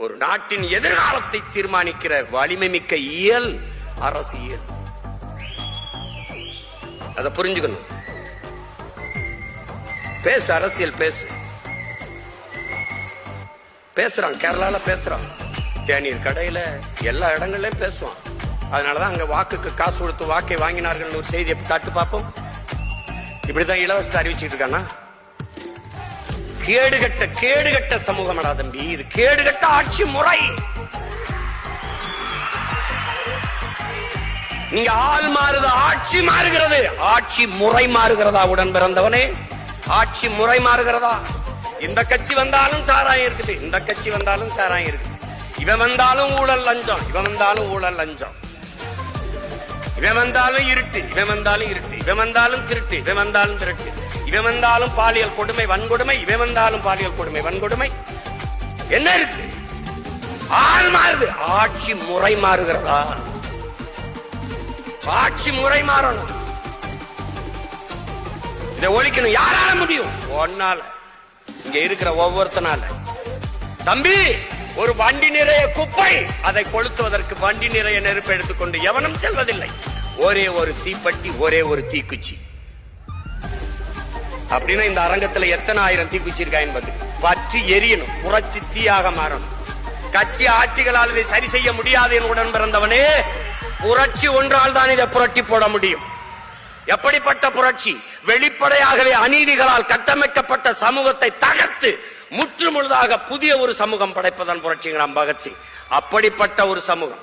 ஒரு நாட்டின் எதிர்காலத்தை தீர்மானிக்கிற வலிமை மிக்க இயல் அரசியல். அதை புரிஞ்சுக்கணும். பேசு, அரசியல் பேசு. பேசுறான், கேரளால பேசுறான், தேநீர் கடையில எல்லா இடங்கள்லயும் பேசுவான். அதனாலதான் அங்க வாக்குக்கு காசு கொடுத்து வாக்கை வாங்கினார்கள் ஒரு செய்தியை காட்டு பார்ப்போம். இப்படிதான் இலவசத்தை அறிவிச்சுட்டு இருக்கானா? கேடுகட்ட சமூகமடா தம்பி, இது கேடுகட்ட ஆட்சி முறை. நீங்க ஆள் மாறுது, ஆட்சி மாறுகிறது. ஆட்சி முறை மாறுகிறதா? உடன் பிறந்தவனே, ஆட்சி முறை மாறுகிறதா? இந்த கட்சி வந்தாலும் சாராயம் இருக்குது, இந்த கட்சி வந்தாலும் சாராயம் இருக்குது. இவன் வந்தாலும் ஊழல் லஞ்சம், இவன் வந்தாலும் ஊழல் லஞ்சம். இவன் வந்தாலும் இருட்டு, இவன் வந்தாலும் இருட்டு. இவன் வந்தாலும் திருட்டு, இவன் வந்தாலும் திருட்டு. இவன் வந்தாலும் பாலியல் கொடுமை வன்கொடுமை, இவன் வந்தாலும் பாலியல் கொடுமை வன்கொடுமை. என்ன இருக்கு? ஆள் மாறுது, ஆட்சி முறை மாறுகிறதா? ஆட்சி முறை மாறணும். இதை ஒழிக்கணும். யாரால முடியும்? ஒன்னால, இங்க இருக்கிற ஒவ்வொருத்தனால. தம்பி, ஒரு வண்டி நிறைய குப்பை, அதை கொளுத்துவதற்கு வண்டி நிறைய நெருப்பு எடுத்துக்கொண்டு எவனும் செல்வதில்லை. ஒரே ஒரு தீப்பெட்டி, ஒரே ஒரு தீக்குச்சி. அப்படின்னா இந்த அரங்கத்துல எத்தனை ஆயிரம் தீக்குச்சி இருக்கா என்பது பற்றி எரியணும், புரட்சி தீயாக மாறணும். கட்சி ஆட்சிகளால் இதை சரி செய்ய முடியாது என் உடன் பிறந்தவனே. புரட்சி ஒன்றால் தான் இதை புரட்டி போட முடியும். எப்படிப்பட்ட புரட்சி? வெளிப்படையாகவே அநீதிகளால் கட்டமைக்கப்பட்ட சமூகத்தை தகர்த்து முற்று முழுதாக புதிய ஒரு சமூகம் படைப்பதான் புரட்சிங்கிறான் பகத்சிங். அப்படிப்பட்ட ஒரு சமூகம்.